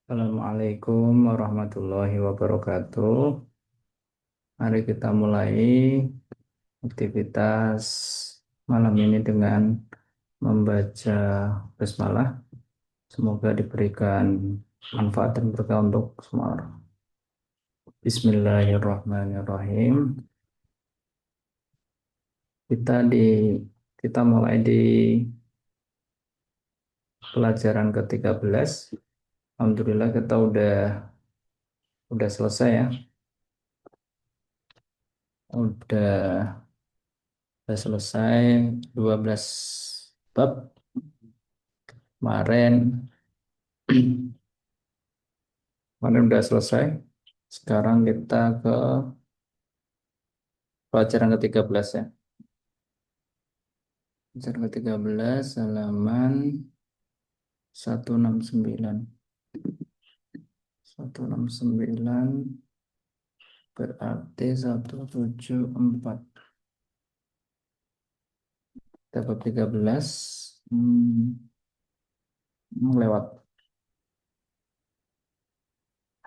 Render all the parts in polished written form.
Assalamualaikum warahmatullahi wabarakatuh. Mari kita mulai aktivitas malam ini dengan membaca basmalah. Semoga diberikan manfaat dan berkah untuk semua orang. Bismillahirrahmanirrahim. Kita di kita mulai di pelajaran ke-13. Alhamdulillah kita udah selesai ya. Udah Udah selesai 12 bab kemarin. Kemarin udah selesai. Sekarang kita ke pelajaran ke-13 ya. Pelajaran ke-13 halaman 169. 169 berarti 174. Kita bab 13. Lewat.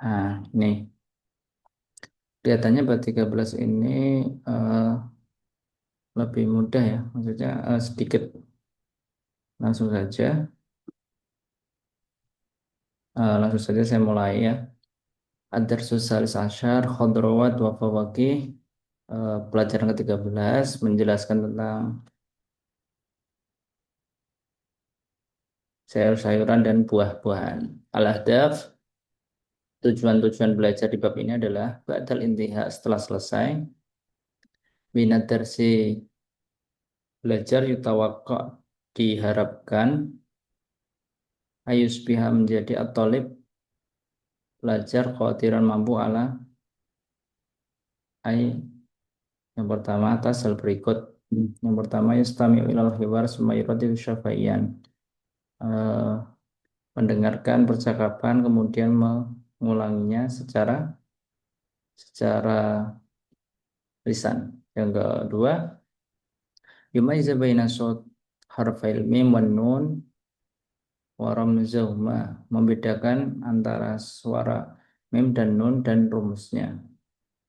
Nah, nih. Kelihatannya bab 13 ini eh, lebih mudah ya. Maksudnya sedikit. Langsung saja saya mulai ya. Ad-Darsus Salis Asyar, Khodrawat wa Fawaqih. Pelajaran ke-13 menjelaskan tentang sayur-sayuran dan buah-buahan. Al-Ahdaf, tujuan-tujuan belajar di bab ini adalah ba'dal intiha, setelah selesai, minat darsi, belajar yutawakka, diharapkan, ayusbiha, menjadi at-talib, belajar qadiran, mampu, ala ay. Yang pertama atas hal berikut. Yang pertama yastami'u ilal hiwar sumairati syafaiyan. Eh, Mendengarkan percakapan kemudian mengulanginya secara lisan. Yang kedua, yumayyiz baina shot harfail mim wan nun wa ramzahuma, membedakan antara suara mim dan nun dan rumusnya.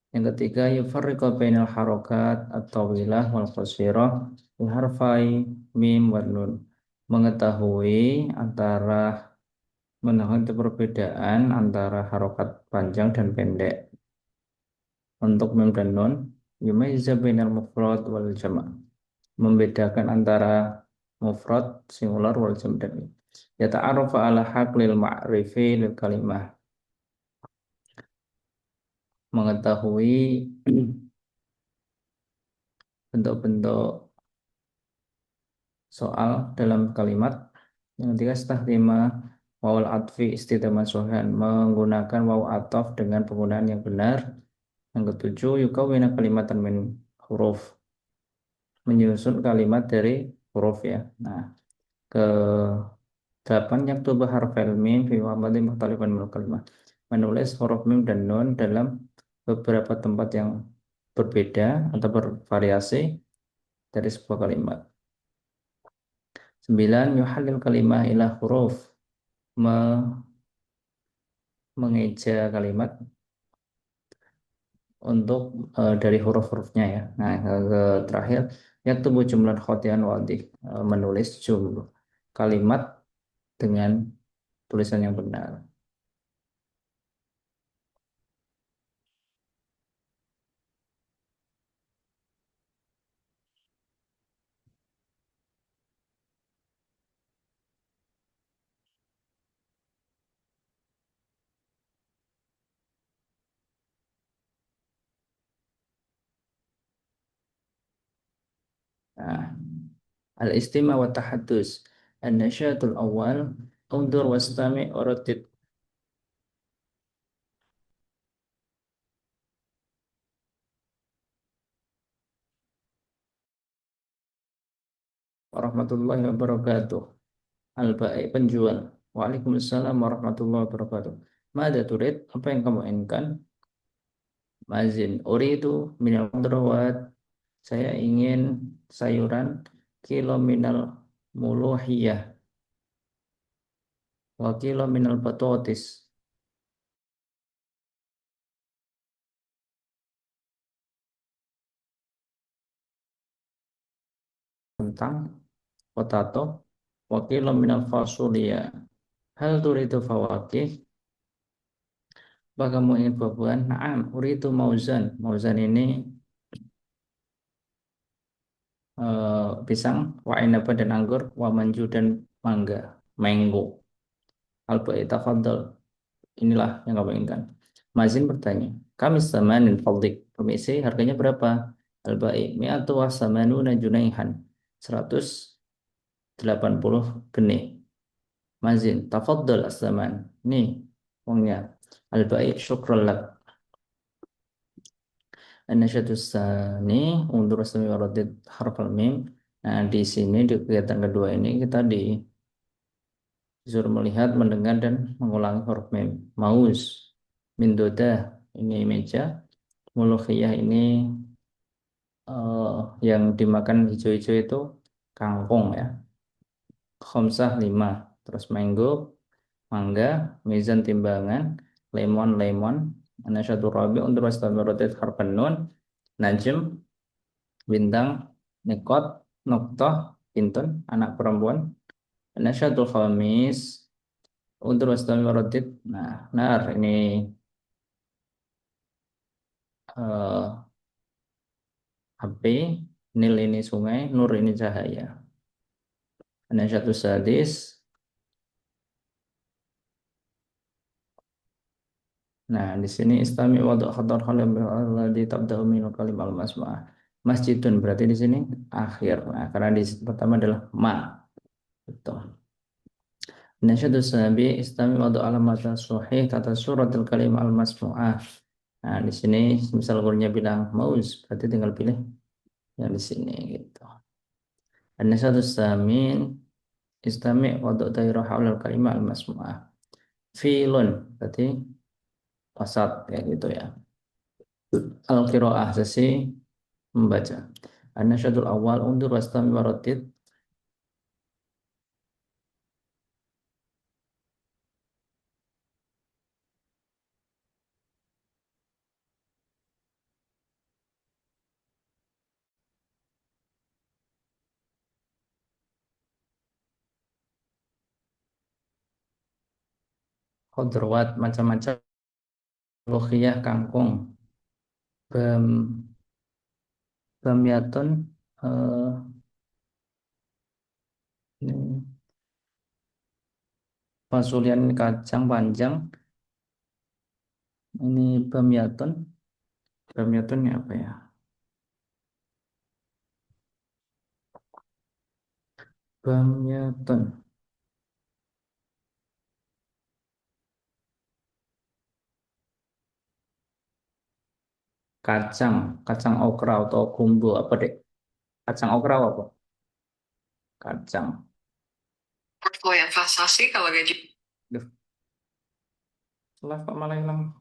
Yang ketiga, yufarriqu bainal harakat at-tawilah wal qasirah bi harfai mim wan nun, mengetahui perbedaan antara harokat panjang dan pendek untuk mem dan nun. Yumayyiz bainal mufrad wal jama', membedakan antara mufrad singular wal jam' dan yata'arrafu ala haqlil ma'rifi lil kalimah, mengetahui bentuk-bentuk soal dalam kalimat. Yang ketiga, istakhdima wawul atfi istidaman sohan, menggunakan waw ataf dengan penggunaan yang benar. Yang ketujuh, yukawwina kalimatan min huruf, menyusun kalimat dari huruf ya. Nah, ke delapan, yang tubuh harfel mim fi wamatin mukhtalifan min kalimah, menulis huruf mim dan nun dalam beberapa tempat yang berbeda atau bervariasi dari sebuah kalimat. Sembilan, yuhalil kalimah ila huruf, mengeja kalimat untuk dari huruf-hurufnya ya. Nah, terakhir, yaktubu jumlah khotian wadih, menulis jumlah kalimat dengan tulisan yang benar. Nah, al-istima wa tahaddus, an-nasyatul awal, undur wastami orotid. Warahmatullahi wabarakatuh. Al-ba'i, penjual. Waalaikumsalam warahmatullahi wabarakatuh. Mada turid, apa yang kamu inginkan? Mazin, uridu minal khudrawat, saya ingin sayuran, kilo minal muluhiyah wa kilo minal batotis, kentang, potato, wakil minal fasulia. Hal turidu fawakih? Apa kamu ingin buah-buahan? Naam, uridu mauzan. Mauzan ini pisang, wa inaba dan anggur, wa manju dan mangga, mango. Al-ba'i tafadhal. Inilah yang kamu inginkan. Mazin bertanya, kami samanin faldik. Permisi, harganya berapa? Al-ba'i mi'atu wa samanuna junaihan. 180 genih. Mazin, tafadhal as-saman. Nih, uangnya. Al-ba'i syukran lak. An-nasyatu tsani undur asmi waradid harfal mim. Nah, di sini di kegiatan kedua ini kita disuruh melihat, mendengar dan mengulangi huruf mim. Maus, mindoda ini meja, mulukhiyah ini yang dimakan hijau-hijau itu kangkung ya. Khomsah 5, terus mango, mangga, mizan timbangan, lemon lemon, anasyadu rabi untuk wastabirotit harfan nun, najm bintang, nikot, noktoh, pintun, anak perempuan, anasyadul khamis untuk wastabirotit. Nah, nar ini eh, HP, nil ini sungai, nur ini cahaya. Anasyadu sadis. Nah, di sini istami wadu khatar halim alladhi tabda'u minul kalim al-masma'ah. Masjidun berarti di sini akhir. Nah, karena di pertama adalah ma. Betul. Nasyadu sabi istami wadu alamata suhih tata suratul kalim al-masmu'ah. Nah, di sini misal gurunya bilang maus, berarti tinggal pilih yang di sini gitu. Nasyadu samin istami wadu dairah haulal kalimah al-masmu'ah. Filun, berarti wasat kayak gitu ya. Al-qiraah sesi membaca. An-nasyadul awal undur wastami waratid khodrowat macam-macam lokhiyah kangkung bam bamyatun eh, ini fasulian kacang panjang ini bamyatun ini apa ya, bamyatun kacang kacang okra atau gumbo apa deh, kacang okra apa kacang. Oh yang investasi kalau gaji. Duh, salah kok malah hilang.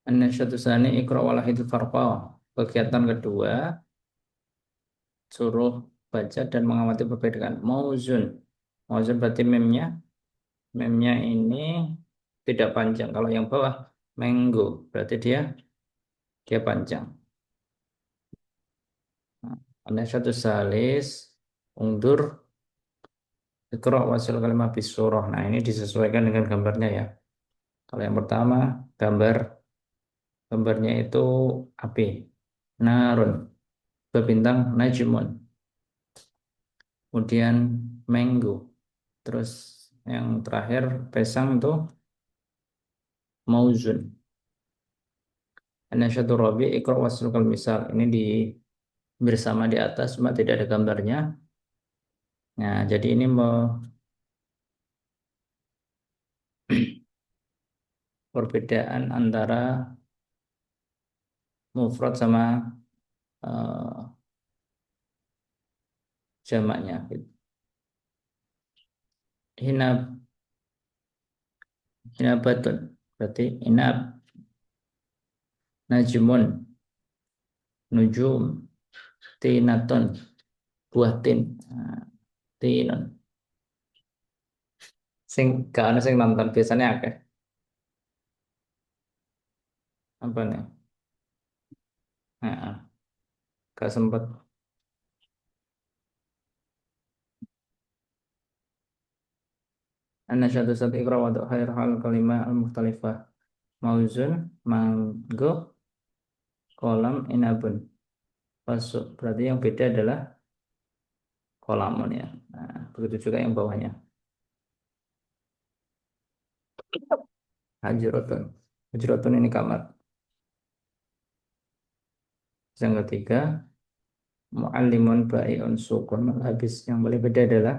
An-nasyatu tsani iqra walahidul farqa. Kegiatan kedua suruh baca dan mengamati perbedaan. Mauzun. Mauzun berarti memnya ini tidak panjang. Kalau yang bawah mango berarti dia panjang. Nah, ada satu salis undur ikra wasil kalimat bisurah. Nah, ini disesuaikan dengan gambarnya ya. Kalau yang pertama gambarnya itu api. Narun berbintang najmun. Kemudian mango. Terus yang terakhir pesang itu mauzun. Anasyadu rabi ikra wasrukal misal. Ini bersama di atas, cuma tidak ada gambarnya. Nah, jadi ini perbedaan antara mufrad sama eh, jamaknya. Hina Inabatun. Berarti inab, najmun, nujum, tinatun, buah tin. Nah, tinun. Sing gak ada sing nonton biasanya akeh. Apa nih? Nah, gak sempet. Ana syadu satu ikra wa khair hal kalimah al mukhtalifah. Mauzun, manggo, kolam, inabun. Masuk. Berarti yang beda adalah kolamun ya. Nah, begitu juga yang bawahnya. Hajrotun. Hajrotun ini kamar. Yang ketiga, mu'allimun ba'i'un sukun. Habis yang paling beda adalah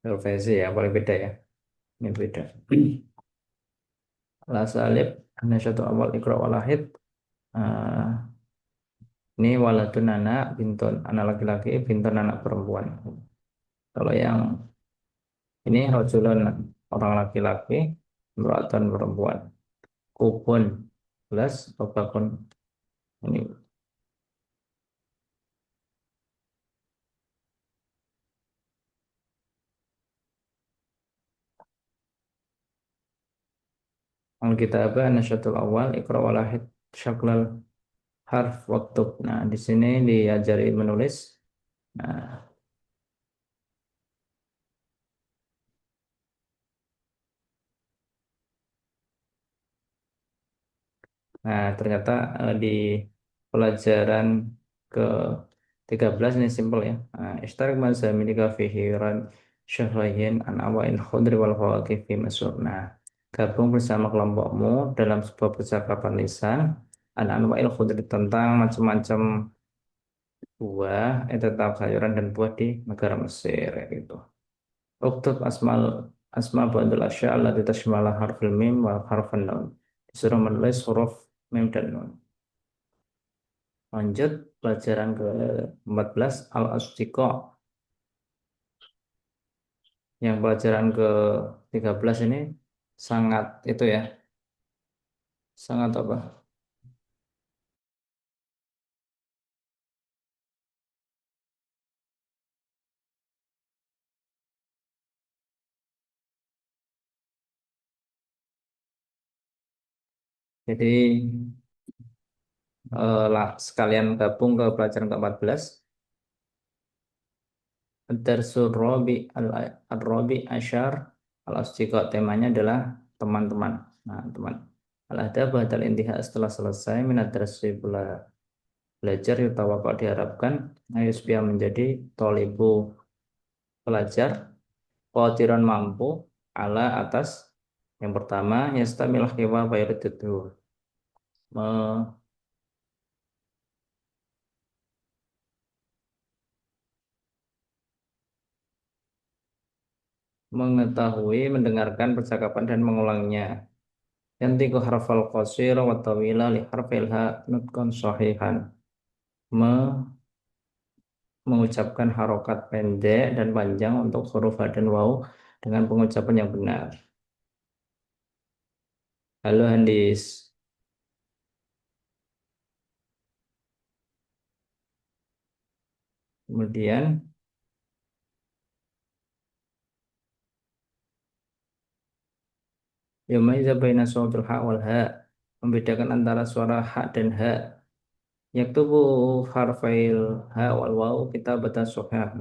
LVC ya, paling beda ya. Ini beda. La salib, syatu awal ikra walahid. Ini waladun anak, bintun. Anak laki-laki, bintun anak perempuan. Kalau yang ini rojulun, orang laki-laki, imra'atun perempuan. Kubun, gelas, bakun. Ini Alkitabah nasyatul awal ikra walahid syaklal harf waktub. Nah, di sini diajari menulis. Nah, ternyata di pelajaran ke 13 ini simpel ya. Ishtarak mazhamini fihiran syahrayin an awail khudri wal fawakih fi masur. Nah, gabung bersama kelompokmu dalam sebuah percakapan lisan an anwa'il khudri tentang macam-macam buah, tentang sayuran dan buah di negara Mesir ya gitu. Uktub asma ba'dul asya allati tashmala harfil mim wa harfan nun. Disuruh menulis huruf mim dan nun. Lanjut pelajaran ke 14 al-asdiqa. Yang pelajaran ke 13 ini sangat itu ya, sangat apa? Jadi sekalian gabung ke pelajaran ke 14. Darsul Rabi Asyar al-asdiqa, temanya adalah teman-teman. Nah, teman. Al-ada ba'dal intiha, setelah selesai minat darsi belajar yutawakal diharapkan ayusbia menjadi tolibu pelajar qadiran mampu ala atas yang pertama yastamilah kiwa bayaridudu me- mengetahui mendengarkan percakapan dan mengulangnya yantiku harfal qasir wa tawila li harfil ha nutkon sahihan Me- mengucapkan harokat pendek dan panjang untuk huruf ha dan waw dengan pengucapan yang benar. Halo Handis. Kemudian yumaiza baina sautul ha wal ha, membedakan antara suara ha dan ha. Yaktubu harfail ha wal waw kita baca sahih,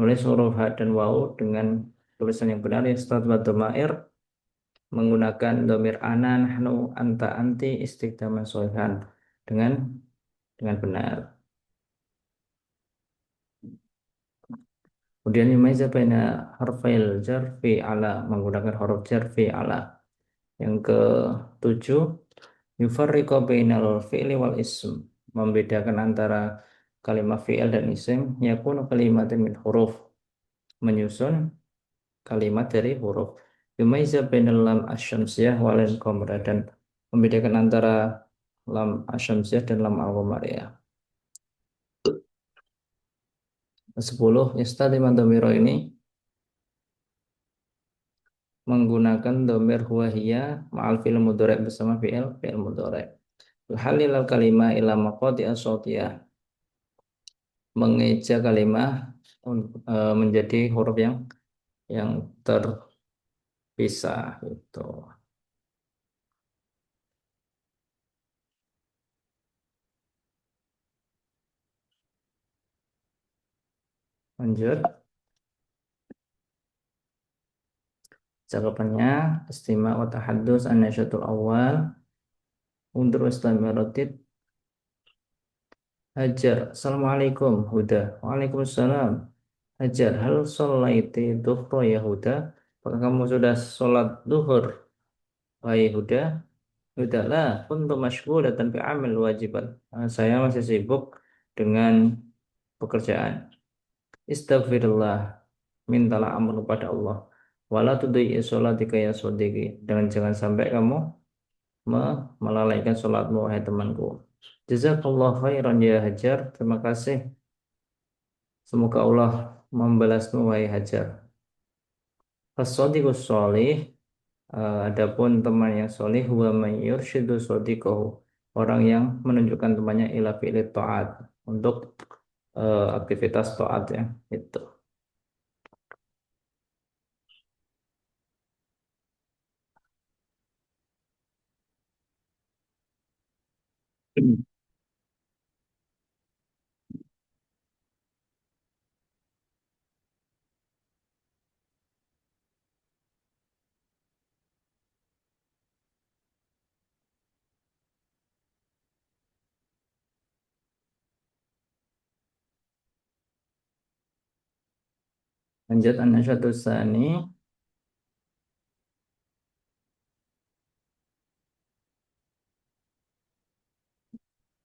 menulis huruf ha dan waw dengan tulisan yang benar. Ya start wa dhamair, menggunakan domir ana nahnu anta anti istiqdaman sahihan dengan benar. Kemudian yumaiza baina harfail jar fi ala, menggunakan huruf jar fi ala. Yang ke-7, yufarriqu bainal fi'li wal ism, membedakan antara kalimat fi'il dan isim. Yakunu kalimatin min huruf, menyusun kalimat dari huruf. Yumaiza bainal lam asyamsiyah wal qamara, dan membedakan antara lam asyamsiyah dan lam al-qamariyah. 10 istilah domiro ini menggunakan domir huwa hiya ma'al fi'il mudhari' bersama fi'il mudhari'. Halil al kalimah ila maqati as-sautiyah, mengeja kalimah menjadi huruf yang terpisah itu. Lanjut, cakapannya istima wa tahaddus an-nasyatul awal undur istamiratit hajar. Assalamualaikum Huda. Waalaikumsalam. Hajar, hal sholaiti duhra ya Huda? Apakah kamu sudah sholat duhur? Wahai Huda, Huda lah, untuk dan fi amal wajiban. Saya masih sibuk dengan pekerjaan. Istighfirullah, mintalah ampun kepada Allah. Wala tudai sholatika ya sodiki. Dan jangan sampai kamu melalaikan sholatmu, wahai temanku. Jazakallah khairan ya Hajar. Terima kasih. Semoga Allah membalasmu, wahai Hajar. As-sadiqus sholih, adapun teman yang solih, huwa man yurshidu sadiqahu, orang yang menunjukkan temannya ila fi'li ta'at, untuk aktivitas taat ya, itu. Lanjut an-nasyatu tsani,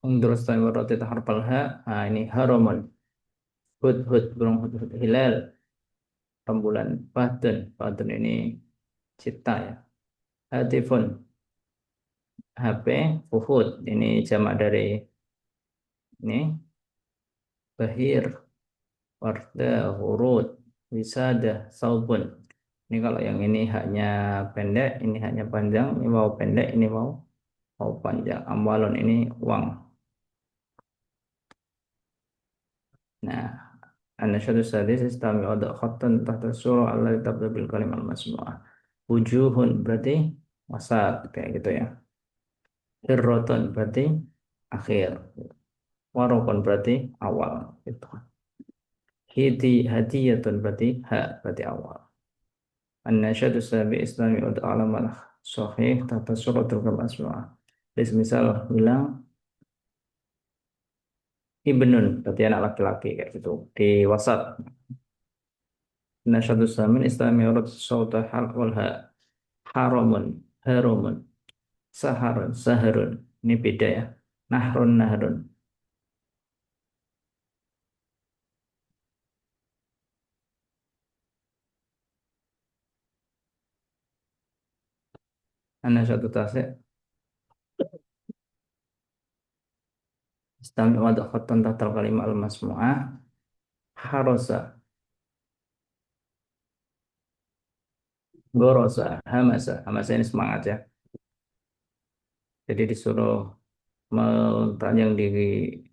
undur istimewa harfal ha. Nah, ini haramun, hud hud, burung hud hud, hilal, rembulan, badun, badun ini cita ya. Hatifun, HP, fuhud, ini jamak dari ini bahir, warda, hurud, wisada, saubun. Ini kalau yang ini hanya pendek, ini hanya panjang, ini mau pendek, ini mau panjang. Amwalun ini uang. Nah, anasyadu sadis istami ada khattan tahta surah Allah tabda bil kalimat masmu'ah. Wujuhun berarti wasat kayak gitu ya. Hirrotun berarti akhir. Warokon berarti awal gitu. Hadiyatun berarti berarti awal. An-nasyadu sabi islami ud alamal sahih tata suratul masmu'ah. Jadi misal bilang ibnun berarti anak laki-laki kayak gitu di wasat. Nasyadu samin islami urut sauta hal wal ha, haramun harumun, saharun saharun, ini beda ya. Nahrun nahrun. Nasyadu tasik islami wad khattan tahtal kalimah al masmu'ah harosa gorosa hamasa. Hamasa ini semangat ya, jadi disuruh yang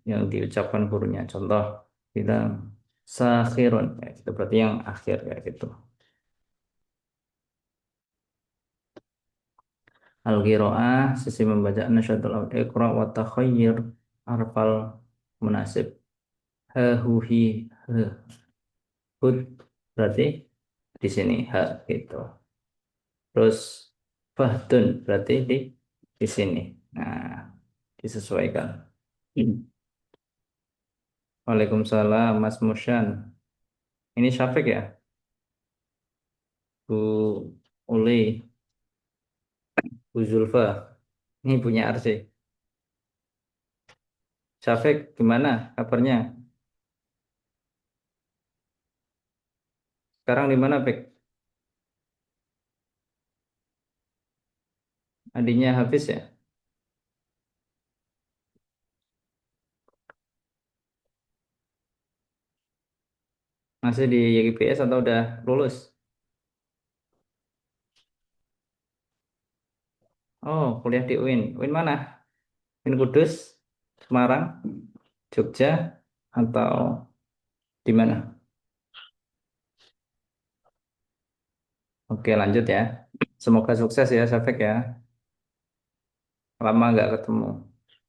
yang diucapkan gurunya. Contoh kita sakhirun ya, itu berarti yang akhir kayak gitu. Al-qiraah sisi membaca nasyadul aud iqra wa takhayyir arfal munasib. Ha hu hi he, hud berarti di sini ha gitu. Terus fahdun berarti di sini. Nah, disesuaikan. Waalaikumsalam Mas Musyan. Ini Syafiq ya? Bu Uli, Bu Zulfa. Ini punya RC. Syafiq, gimana kabarnya? Sekarang di mana, Fik? Adiknya Hafiz ya? Masih di YGPS atau udah lulus? Oh, kuliah di UIN. UIN mana? UIN Kudus, Semarang, Jogja, atau di mana? Oke, lanjut ya. Semoga sukses ya, Safek ya. Lama nggak ketemu.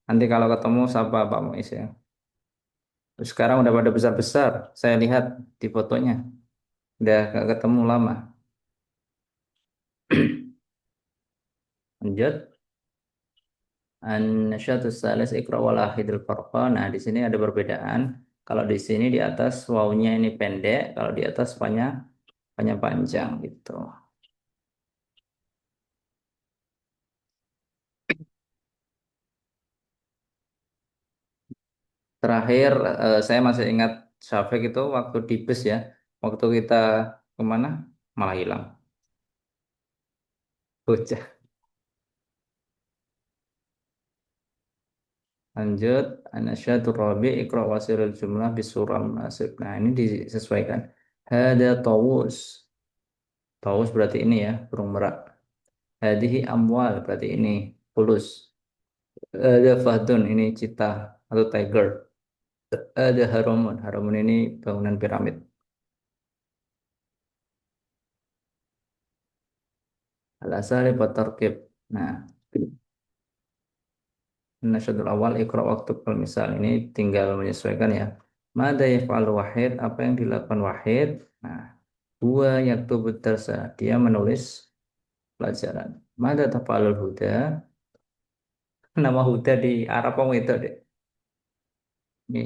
Nanti kalau ketemu, sapa Pak Muiz ya. Terus sekarang udah pada besar-besar. Saya lihat di fotonya. Udah nggak ketemu lama. Lanjut. An-nasyatus salis ikra wal ahidul farqa. Nah, di sini ada perbedaan. Kalau di sini di atas wawunya ini pendek, kalau di atas banyak panjang gitu. Terakhir, saya masih ingat Syafik itu waktu di bus ya. Waktu kita kemana? Malah hilang. Bocah. Lanjut. An-nasyatur rabi ikra wasirul jumlah bisural nasib. Nah, ini disesuaikan. Hada tawus. Tawus berarti ini ya, burung merak. Hadihi amwal berarti ini fulus. Ada fahdun ini cita atau tiger. Ada haramun. Haramun ini bangunan piramid. Al-asari batarkib. Nah, nasyadul awal ikra waktu kalau misal ini tinggal menyesuaikan ya. Mada yaf'al wahid, apa yang dilakukan wahid? Nah, dua yaktubu darsa, dia menulis pelajaran. Mada taf'alul huda? Nama Huda di Arab kamu itu deh. Ini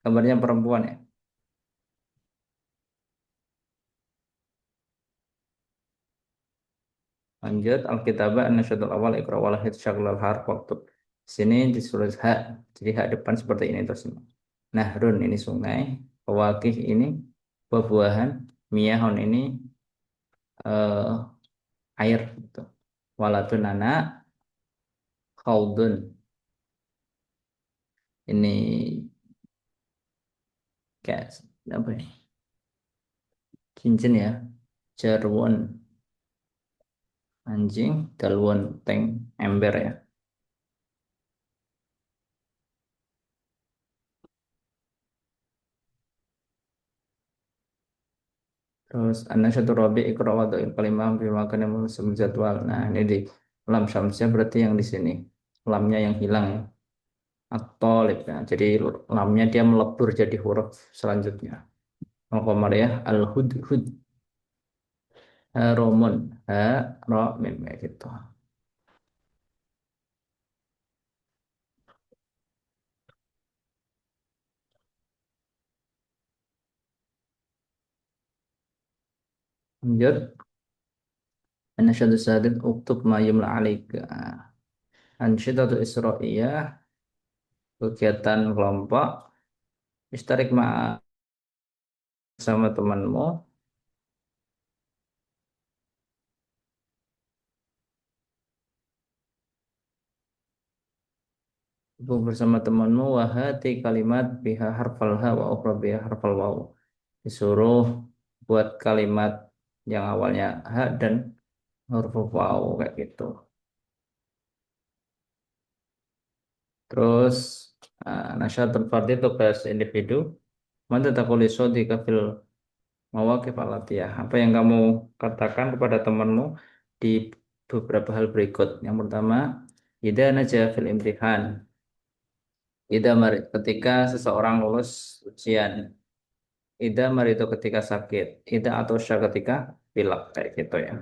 gambarnya perempuan ya. Lanjut Alkitabah an-nasyadul awal ikra walahid syaglal harf waktu. Sini disuruh hak. Jadi hak depan seperti ini terus. Nahrun ini sungai. Fawakih ini buah-buahan. Miyahun ini air gitu. Waladun anak. Khaldun ini kayak apa ya? Cincin ya. Jarwon anjing. Dalwon tank ember ya. Terus an-nasyatu rabi ikra wadu'il kalimah bima kana musim jadwal. Nah, ini di lam syamsnya berarti yang di sini. Lamnya yang hilang ya. At-talib ya. Jadi lamnya dia melebur jadi huruf selanjutnya. Al-qamar ya. Al-hudhud. Haromun. Ha, ro, mim kayak gitu. Lanjut. An-nasyatu sadid uktub ma yumla alaika. Ansyidatu Isra'iyah. Kegiatan kelompok. Istarik ma sama temanmu. Ibu bersama temanmu wahati kalimat biha harfal ha wa ukhra biha harfal waw. Disuruh buat kalimat yang awalnya ha dan huruf waw kayak gitu. Terus nasyatul fardhi tugas individu. Manta taquli sodika fil mawaqif alatiyah. Apa yang kamu katakan kepada temanmu di beberapa hal berikut. Yang pertama, idza najah fil imtihan. Ketika seseorang lulus ujian. Ida itu ketika sakit. Ida atau sya ketika pilek kayak gitu ya.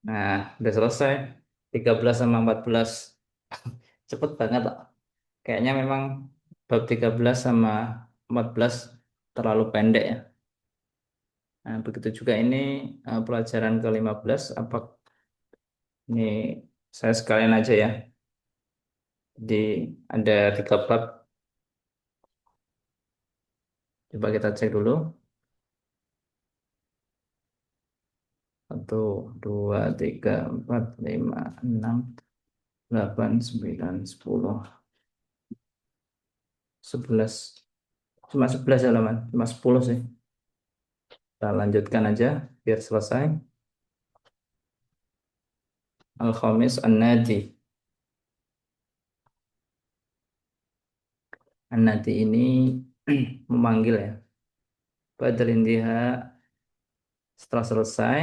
Nah, udah selesai. 13 sama 14. Cepet banget. Kok. Kayaknya memang bab 13 sama 14 terlalu pendek ya. Nah, begitu juga ini pelajaran ke-15. Apa ini saya sekalian aja ya. Di ada 3 bab. Coba kita cek dulu. Satu, dua, tiga, empat, lima, enam, 8, 9, 10. 11. Cuma 11 halaman, cuma 10 sih. Kita lanjutkan aja biar selesai. Al-Khamis An-Nadi. An-Nadi ini memanggil ya. Badal intiha setelah selesai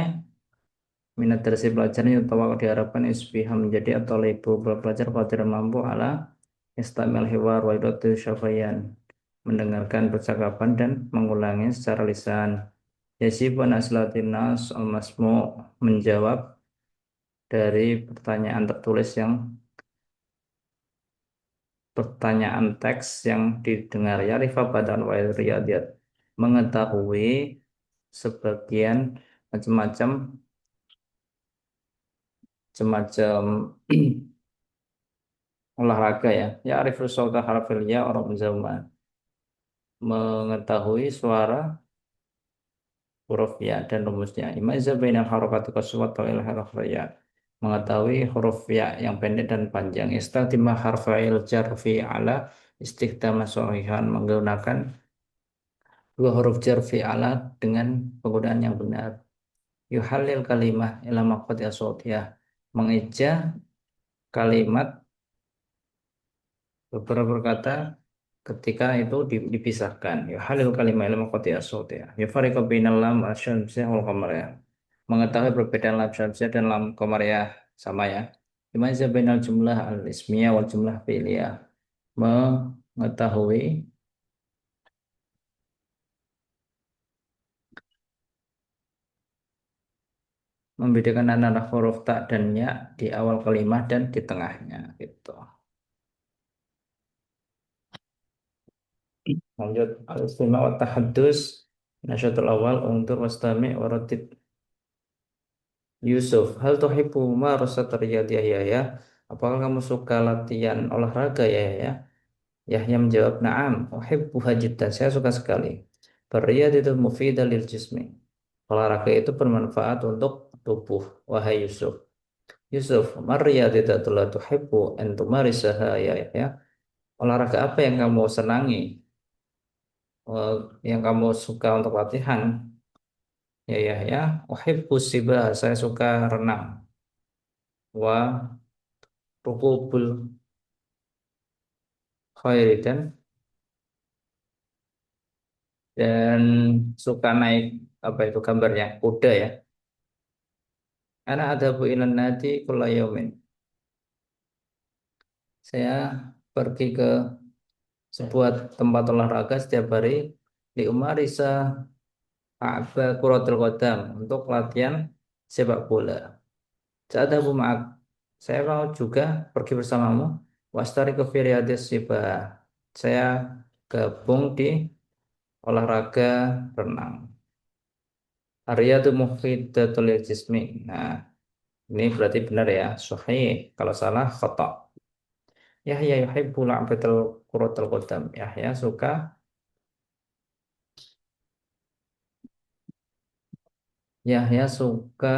minat dari si pelajar ini atau diharapkan isbiha menjadi atau ibu pelajar pelajar mampu ala istamil hiwar wa idatu syafayan mendengarkan percakapan dan mengulangi secara lisan. Yasibun aslatinas al-masmu menjawab dari pertanyaan teks yang didengar ya rifa badan wa riyadiyat mengetahui sebagian macam-macam semacam olahraga ya ya arifus sauta harfil ya orang zaman mengetahui suara huruf ya dan rumusnya imazza bainal harakati qaswat wa il harf ya mengetahui huruf ya yang pendek dan panjang istighdam harfil jar fi ala istighdam sahihan menggunakan dua huruf jar fi ala dengan penggunaan yang benar yuhalil kalimah ila maqati asawtiyah mengeja kalimat beberapa kata ketika itu dipisahkan yuhalil kalimah ila maqati asawtiyah yufariqu bainal lam asyamsiyah wal qamariyah mengetahui perbedaan lam syamsiyah dan lam qamariyah sama ya Imaza bainal jumlah al ismiyah wal jumlah fi'liyah mengetahui membedakan antara huruf ta dan ya di awal kalimat dan di tengahnya gitu. Lanjut al-istima' wa tahaddus nasyatul awal untur wastami' waratib Yusuf hal tuhibbu marasat riyadiyah ya ya apakah kamu suka latihan olahraga ya ya Yahya menjawab na'am uhibbuha jiddan saya suka sekali Bariyadatu mufidah lil jismi olahraga itu bermanfaat untuk tubuh wahai Yusuf Yusuf mariyadatu la tuhibbu an tumarisaha ya ya olahraga apa yang kamu senangi eh, yang kamu suka untuk latihan ya uhibbu sibah saya suka renang wa rukubul khairi dan suka naik apa itu gambarnya kuda ya Ana adhabu ilan nadi kulla yaumin saya pergi ke sebuah tempat olahraga setiap hari di Umarisa A'ba Kuratul Qadam untuk latihan sepak bola. Saat aku ma'ak, saya mau juga pergi bersamamu. Wastari ke Firiyadis Siba. Saya gabung di olahraga renang. Ariyadu mufidatul jismi. Nah, ini berarti benar ya. Sahih. Kalau salah, khata. Yahya yuhibbu la'batal kuratul qadam. Yahya suka Yahya suka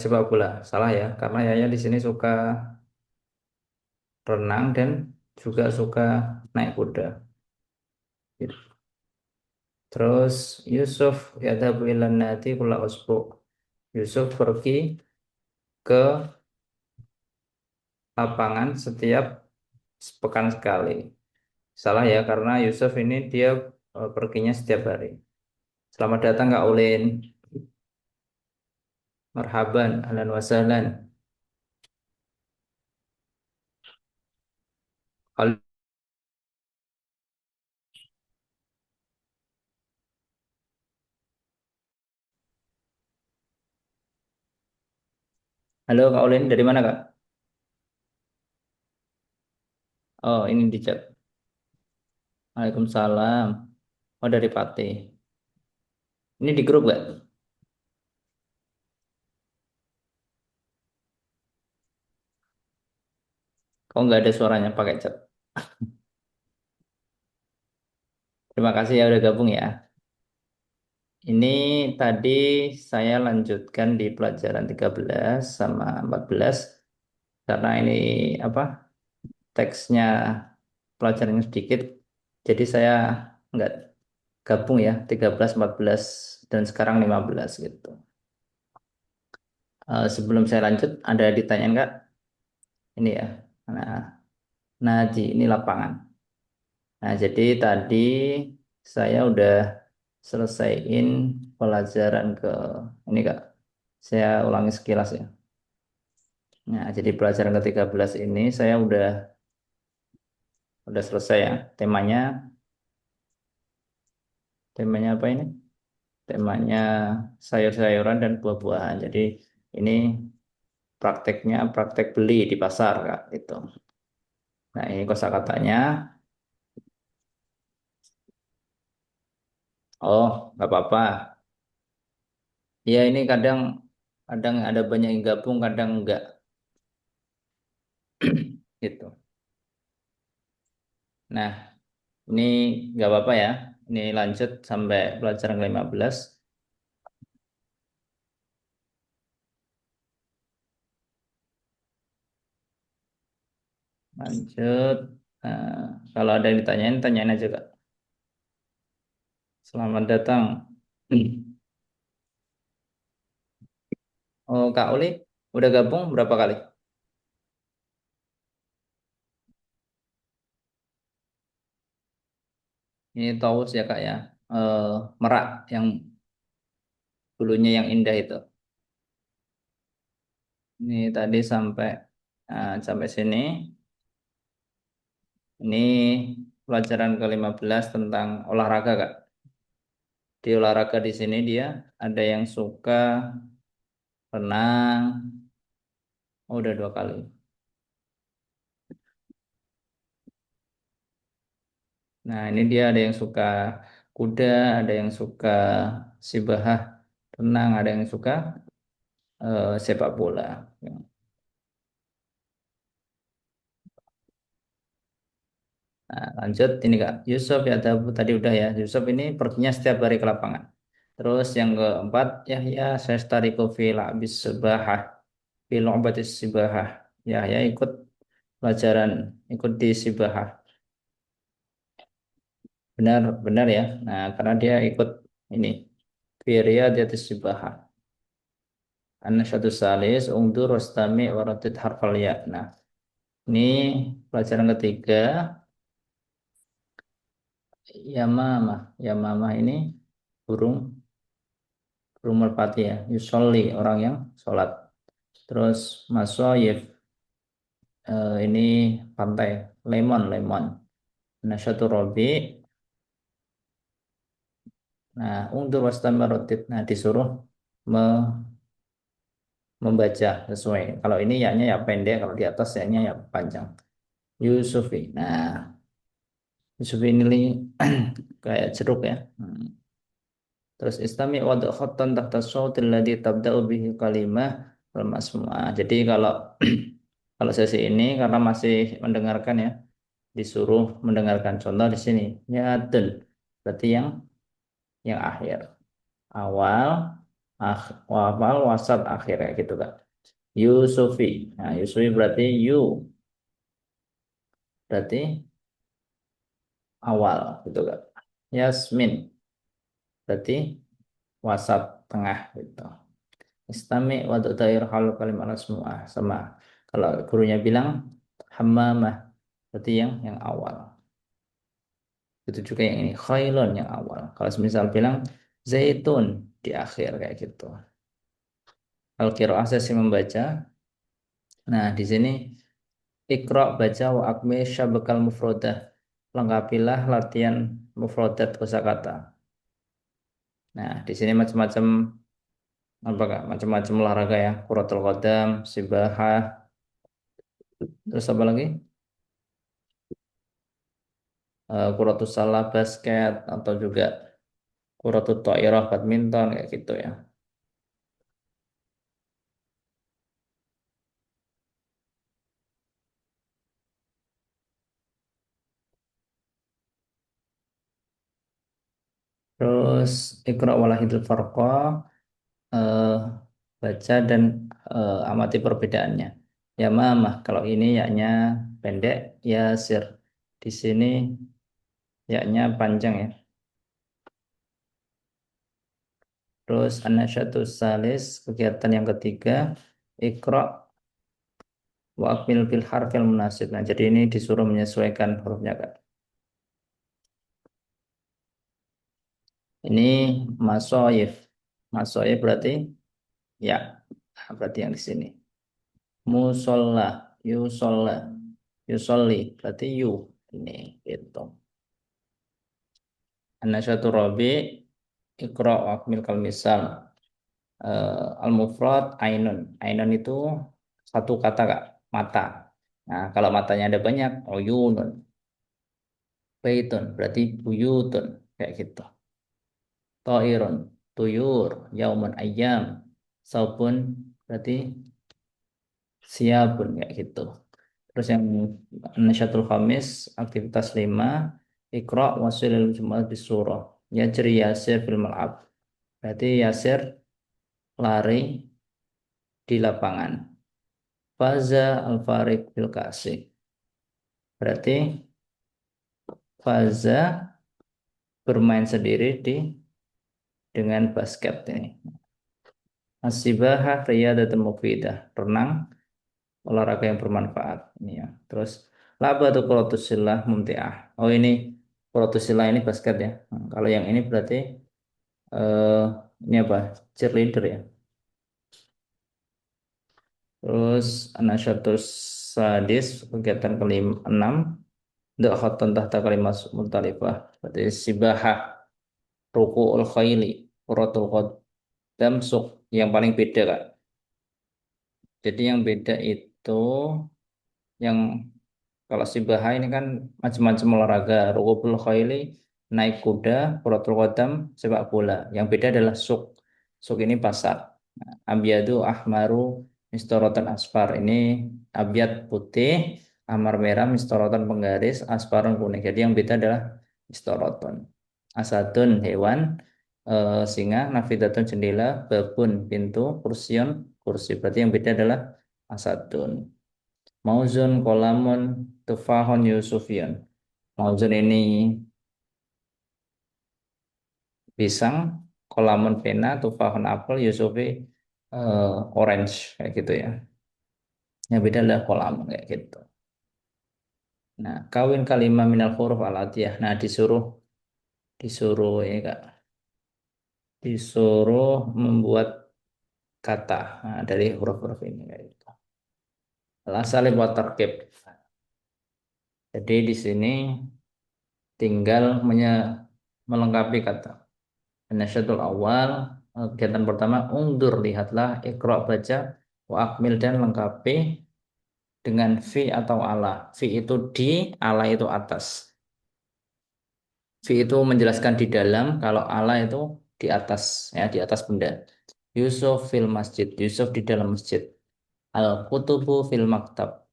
sepak bola. Salah ya, karena Yahya di sini suka renang dan juga suka naik kuda. Terus Yusuf yadhabu ilan nadi kula usbu. Yusuf pergi ke lapangan setiap sepekan sekali. Salah ya, karena Yusuf ini dia perginya setiap hari. Selamat datang Kak Ulin. Marhaban, ahlan wa sahlan. Hal- Halo Kak Ulin, dari mana Kak? Oh, ini di chat. Waalaikumsalam. Oh, dari Pati. Ini di grup gak? Kok nggak ada suaranya pakai chat? Terima kasih ya udah gabung ya. Ini tadi saya lanjutkan di pelajaran 13 sama 14 karena ini apa? teksnya pelajarannya sedikit. Jadi saya nggak gabung ya 13, 14 dan sekarang 15 gitu. Sebelum saya lanjut, ada ditanyain nggak? Ini ya. Nah, Naji, ini lapangan. Nah, jadi tadi saya udah selesaiin pelajaran ke ini Kak. Saya ulangi sekilas ya. Nah, jadi pelajaran ke-13 ini saya udah selesai ya. Temanya apa ini? Temanya sayur-sayuran dan buah-buahan. Jadi ini prakteknya praktek beli di pasar Kak itu. Nah, ini kosakatanya. Oh, nggak apa-apa. Ya, ini kadang kadang ada banyak yang gabung, kadang enggak gitu. Nah, ini nggak apa-apa ya. Ini lanjut sampai pelajaran ke-15. Lanjut. Nah, kalau ada yang ditanyain, tanyain aja Kak. Selamat datang. Oh, Kak Uli, udah gabung berapa kali? Ini Taus ya Kak ya. Eh, Merak yang bulunya yang indah itu. Ini tadi sampai sini. Ini pelajaran ke-15 tentang olahraga Kak. Di olahraga di sini dia ada yang suka renang. Oh, udah 2 kali. Nah, ini dia ada yang suka kuda, ada yang suka sibahah renang, ada yang suka sepak bola. Nah, lanjut ini Kak. Yusuf ya tadi udah ya. Yusuf ini perginya setiap hari ke lapangan. Terus yang keempat, Yahya Sestariku fil abis sebahah fil obatis sibahah. Yahya ikut pelajaran, ikut di sibahah. Benar, benar ya. Nah, karena dia ikut ini. Firia di atas sibahah. An-nasyatu salis, ungdur, wastami, waratid harfal ya. Nah, ini pelajaran ketiga, Yamamah. Yamamah ini burung, burung merpati ya. Yusolli, orang yang sholat. Terus masoyif, ini pantai. Lemon, lemon. Nasyatu robi. Nah, ungdur, wastami, waratid. Nah, disuruh me- membaca sesuai. Kalau ini ya-nya ya pendek, kalau di atas ya-nya ya panjang. Yusufi. Nah, Yusufi ini kayak jeruk ya. Terus istami wadu khattan tahta sautil ladzi tabda'u bihi kalimah wal masmu'ah. Jadi kalau kalau sesi ini karena masih mendengarkan ya, disuruh mendengarkan contoh di sini. Yadun. Berarti yang akhir. Awal, awal, wasat, akhir ya gitu kan. Yusufi. Nah, Yusufi berarti berarti awal gitu kan. Yasmin berarti wasat tengah gitu. Istami wa tu'tair hal kalimat semua sama. Kalau gurunya bilang hammamah berarti yang awal. Itu juga yang ini khailun yang awal. Kalau misal bilang zaitun di akhir kayak gitu. Al qiraah sesi membaca. Nah, di sini Iqra baca wa akmi syabakal mufrodah. Lengkapilah latihan mufrodat kosakata. Nah, di sini macam-macam apa Kak? Macam-macam olahraga ya. Kuratul qadam, sibahah, terus apa lagi? Kuratus salah basket atau juga kuratut Thairah badminton kayak gitu ya. Terus Iqra walahidul farqa, eh, baca dan amati perbedaannya. Ya mamah kalau ini yaknya pendek, yasir. Di sini yaknya panjang ya. Terus anasyatus salis, kegiatan yang ketiga, ikra wa akmil bil harfil munasib. Nah, jadi ini disuruh menyesuaikan hurufnya, Kak. Ini masoif. Masoif berarti ya. Nah, berarti yang di sini. Musolla, yusolla, yusolli, berarti yu. Ini gitu. Anasyatu rabi, ikra wa akmil kal misal. Al-mufrad ainun. Ainun itu satu kata, Kak, mata. Nah, kalau matanya ada banyak, uyunun, baitun, berarti buyutun, kayak gitu. Ta'irun, tuyur, yaumun ayyam, saubun, berarti siapun, kayak gitu. Terus yang nasyatul khamis, aktivitas 5, Iqra wasilil jumal bisurah. Yajri Yasir fil mal'ab. Berarti Yasir lari di lapangan. Faza al-Farid bil kasih. Berarti Faza bermain sendiri dengan basket ini. As-sibahah riyadatun mufidah. Renang, olahraga yang bermanfaat. Ini ya. Terus laba atau quratusillah mumti'ah. Oh, ini quratusillah ini basket ya. Nah, kalau yang ini berarti eh ini apa? Cheerleader ya. Terus anasyatus sadis, kegiatan kelima enam, dakhatun tahta kalimat mutalifah. Berarti sibahah, ruku'ul khayli, quratul qadam, suk. Yang paling beda, Kak. Jadi yang beda itu yang kalau sibahah ini kan macam-macam olahraga. Rukubul khayli, naik kuda, quratul qadam, sepak bola. Yang beda adalah suk. Suk ini pasar. Abyadu ahmaru mistorotan asfar. Ini abyad putih, ahmar merah, mistorotan penggaris, asfarun kuning. Jadi yang beda adalah mistoroton. Asadun hewan, singa, nafidatun jendela, babun pintu, kursion kursi. Berarti yang beda adalah asadun. Mauzun kolamun tufahon yusufion. Mauzun ini pisang, kolamun pena, tufahon apel, yusufi orange kayak gitu ya. Yang beda adalah kolamun kayak gitu. Nah, kawin kalimah minal huruf al atiyah. Nah, disuruh disuruh ya Kak, disuruh membuat kata dari huruf-huruf ini kayak gitu. Al-asalib wa tarkib. Jadi di sini tinggal melengkapi kata. Nasyatul awal, kegiatan pertama, ungdur, lihatlah, ikra, baca, wa akmil, dan lengkapi dengan fi atau ala. Fi itu di, ala itu atas. Fi itu menjelaskan di dalam, kalau ala itu di atas, ya di atas benda. Yusuf fil masjid, Yusuf di dalam masjid. Al kutubu fil maktab,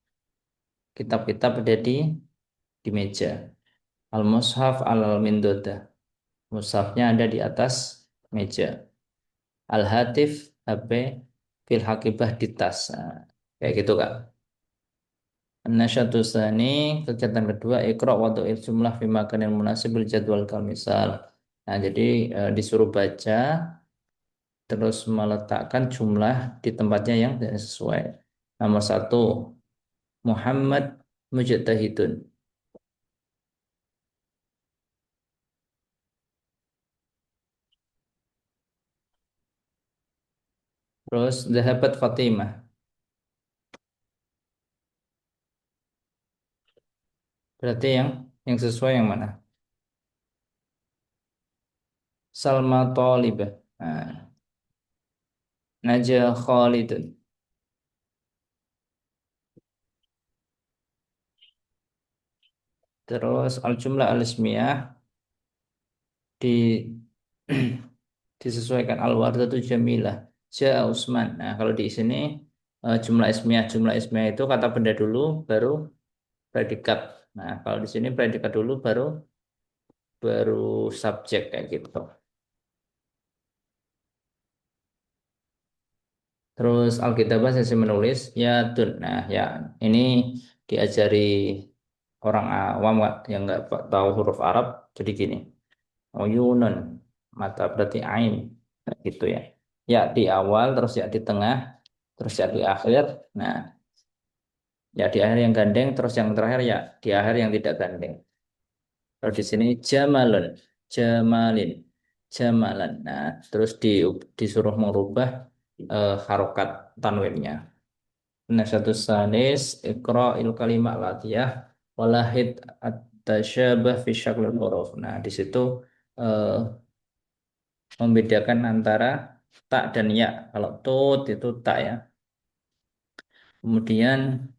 kitab-kitab ada di meja. Al mushaf al mindoda, mushafnya ada di atas meja. Al hatif, HP, fil hakibah di tas. Nah, kayak gitu Kak. Nasyatu tsani, kegiatan kedua, ikra wa il jumlah fi makanin munasib bil jadwal kamisal. Nah, jadi disuruh baca terus meletakkan jumlah di tempatnya yang sesuai. Nomor satu, Muhammad mujtahidun. Terus Zahabat Fatimah. Berarti yang sesuai yang mana? Salma Thalibah. Nah, Najah Khalidun. Terus al-jumlah al-ismiyah di disesuaikan al-wardatu jamilah. Ja'a Usman. Nah, kalau di sini jumlah ismiyah itu kata benda dulu baru predikat. Nah, kalau di sini predikat dulu baru baru subjek kayak gitu. Terus Alkitabah sesi menulis ya tun. Nah, ya ini diajari orang awam yang nggak tahu huruf Arab, jadi gini, uyunun, mata berarti ain, gitu ya. Ya di awal, terus ya di tengah, terus ya di akhir. Nah, ya di akhir yang gandeng, terus yang terakhir ya di akhir yang tidak gandeng. Kalau di sini jamalun, jamalin, jamalan. Nah, terus disuruh merubah harokat tanwinnya. Nah, satu sanis ikra il kalimat latiyah walahid at-tasyabah fi syaklil huruf. Nah, di situ eh, membedakan antara tak dan ya. Kalau tut itu tak ya. Kemudian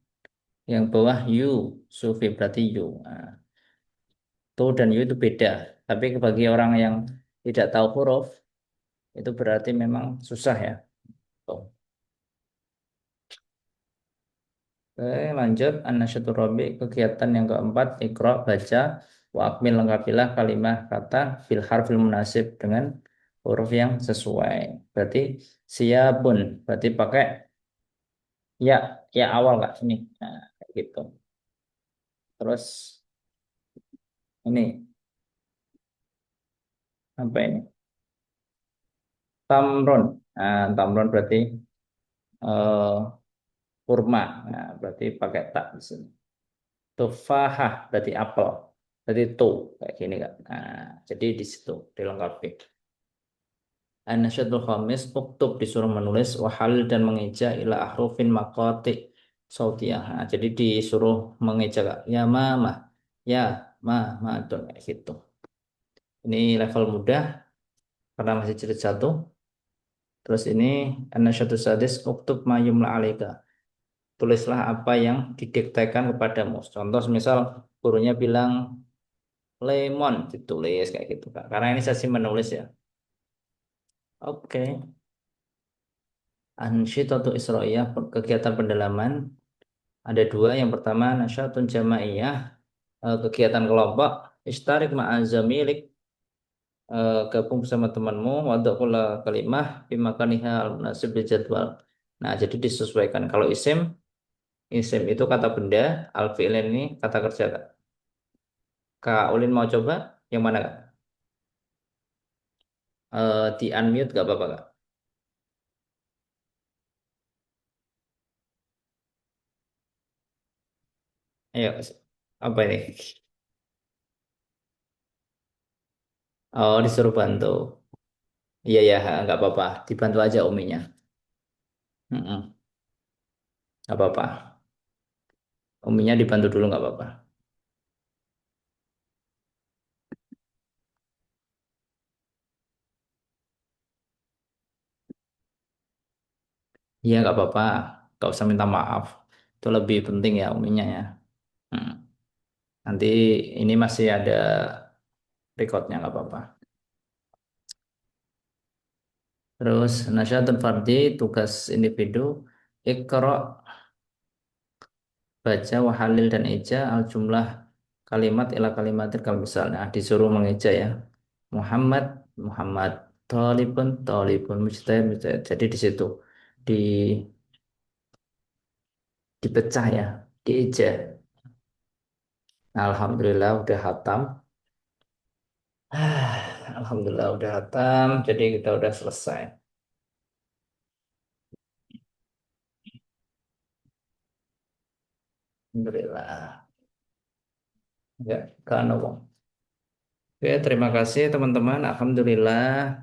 yang bawah yu, sufi berarti yu. Nah, tu dan yu itu beda. Tapi bagi orang yang tidak tahu huruf, itu berarti memang susah ya. Tuh. Oke, lanjut. An-nasyatur rabi, kegiatan yang keempat, Iqra, baca, wa akmil lengkapilah kalimah kata fil harfil munasib dengan huruf yang sesuai. Berarti siapun, berarti pakai ya, ya awal Kak ini. Nah, kayak gitu. Terus ini apa ini? Tamron. Nah, tamron berarti eh, kurma. Nah, berarti pakai tak di sini. Tufahah berarti apel. Berarti tuh kayak gini Kak. Nah, jadi di situ dilengkapi. An-nasyatul khamis, uktub disuruh menulis wahal dan mengeja ila ahrufin maqati sautiyah. Nah, jadi disuruh mengeja Kak. Ya mama, ya ma tuh kayak gitu. Ini level mudah karena masih jilid satu. Terus ini an-nasyatul sadis, uktub ma yumla alaika. Tulislah apa yang didiktekan kepadamu. Contoh misal gurunya bilang lemon, ditulis kayak gitu Kak. Karena ini sesi menulis ya. Oke. Ansyitatu Isra'iyah, kegiatan pendalaman. Ada dua. Yang pertama, nasyatun jamaiyah, kegiatan kelompok. Istarik ma'azamilik, gabung bersama temanmu. Wadakula kalimah, bimakaniha al-munasib di jadwal. Nah, jadi disesuaikan. Kalau isim, isim itu kata benda, al-fi'lin ini kata kerja, Kak. Kak Ulin mau coba? Yang mana, Kak? Di unmute gak apa-apa, Kak? Ayo, apa ini? Oh, disuruh bantu. Iya, ya, nggak apa-apa. Dibantu aja uminya. Mm-mm. Nggak apa-apa. Uminya dibantu dulu nggak apa-apa. Iya nggak apa-apa. Nggak usah minta maaf. Itu lebih penting ya uminya ya. Hmm. Nanti ini masih ada recordnya nggak apa-apa. Terus nasyatun fardi tugas individu. Iqra baca wahalil dan eja al jumlah kalimat ila kalimatir kalau misalnya disuruh mengeja ya. Muhammad Muhammad Tolibun Tolibun Mujtahid Mujtahid. Jadi di situ di dipecah ya, dieja. Alhamdulillah udah hatam. Alhamdulillah udah hatam. Jadi kita udah selesai. Alhamdulillah. Ya, kan Wong. Oke, terima kasih teman-teman. Alhamdulillah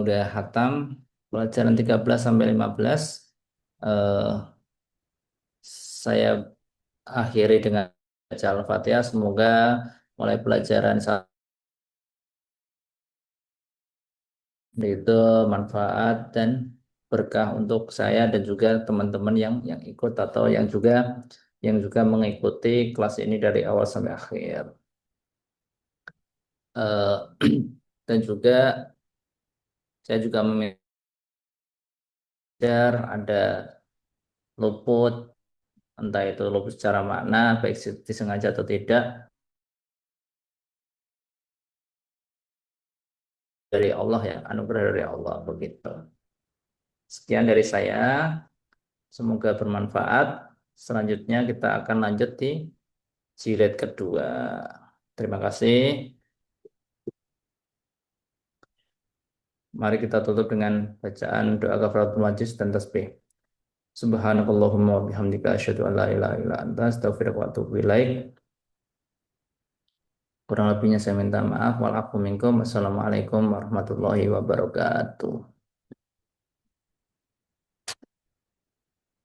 udah hatam pelajaran 13 sampai 15. Eh, saya akhiri dengan baca Al-Fatihah. Semoga mulai pelajaran saat itu manfaat dan berkah untuk saya dan juga teman-teman yang ikut atau yang juga mengikuti kelas ini dari awal sampai akhir. Eh, dan juga saya juga mengejar ada luput, entah itu luput secara makna, baik disengaja atau tidak, dari Allah ya, anugerah dari Allah begitu. Sekian dari saya, semoga bermanfaat. Selanjutnya kita akan lanjut di jilid kedua. Terima kasih. Mari kita tutup dengan bacaan doa kafaratul majlis dan tasbih. Subhanakallahumma wa bihamdika asyhadu an la ilaha illa anta astaghfiruka wa atubu ilaik. Kurang lebihnya saya minta maaf. Walafu minkum. Wassalamualaikum warahmatullahi wabarakatuh.